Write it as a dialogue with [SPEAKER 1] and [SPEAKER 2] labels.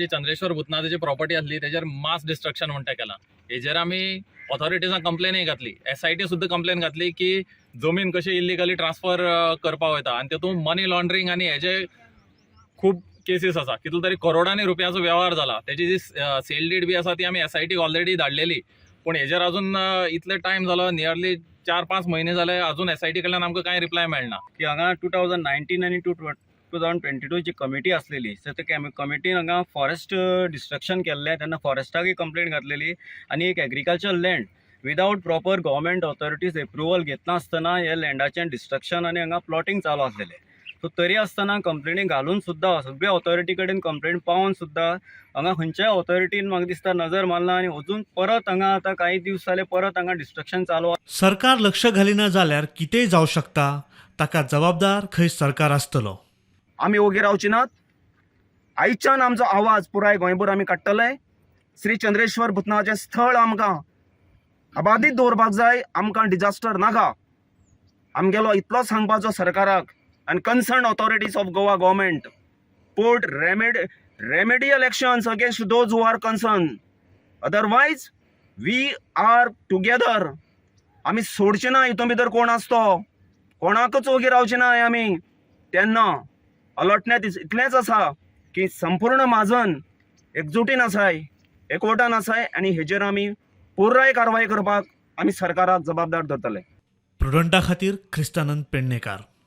[SPEAKER 1] जी Chandreshwar भूतनाथाची property आसली तेजेर mass destruction म्हणटा केला. हेजेर आमी ऑथॉरिटीजांक कंप्लेनय घातली, SIT सुद्दां कंप्लेन घातली की जमीन कशी इलिगली ट्रान्सफर करपाक वयता आनी तेतून मनी लॉन्ड्रिंग आनी हेजे खूब केसीस आसा. कितलो तरी करोडांनी रुपयाचो व्यवहार जाला. तेजी जी सेल डीड बी आसा ती आमी SIT ऑलरेडी धाडलेली, पूण हेजेर अजून इतले टायम जालो, नियरली 4-5 म्हयने जाले, अजून SIT कडल्यान आमकां कांय रिप्लाय मेळना.
[SPEAKER 2] की हांगा 2019 आणि 2022 जी कमिटी आसलेली सो त्या कमिटीन हांगा फॉरेस्ट डिस्ट्रक्शन केल्लें तेन्ना फॉरेस्टाकय कंप्लेंट घातलेली आनी एक agriculture land without proper government authorities approval घेतना आसतना हे लँडाचें डिस्ट्रक्शन आनी हांगा प्लॉटिंग चालू आसलेलें. सो तरी आसतना कंप्लेनी घालून सुद्दां सगळ्या ऑथॉरिटी कडेन कंप्लेंट पावून सुद्दां हांगा खंयच्याय ऑथॉरिटीन म्हाका दिसता नजर मारना आनी अजून परत हांगा आतां काही दिवस जाले परत हांगा डिस्ट्रक्शन चालू आसा.
[SPEAKER 3] सरकार लक्ष घालिना जाल्यार कितेंय जावं शकता. ताका जबाबदार खंय सरकार आसतलो.
[SPEAKER 4] आमी ओगी रावची नात. आयच्यान आमचो आवाज पुराय गोंयभर आमी काडटले. श्री चंद्रेश्वर भूतनाथाचें स्थळ आमकां अबादीत दवरपाक जाय. आमकां डिजास्टर नाका. आमगेलो इतलोच सांगपाचो सरकाराक and concerned authorities of Goa government put remedial actions against those who are concerned. Otherwise, we are together. आमी सोडचे ना. हितून भितर कोण आसतो कोणाकच ओगी रावचे ना आमी. तेन्ना अलॉटण्यात इतलेंच आसा की संपूर्ण महाजन एकजुटीन आसाय, एकवटान आसाय आनी हेजेर आमी पुराय कारवाय करपाक आमी सरकाराक जबाबदार धरतले.
[SPEAKER 3] प्रुडंटा खातीर क्रिस्तानंद पेडणेकार.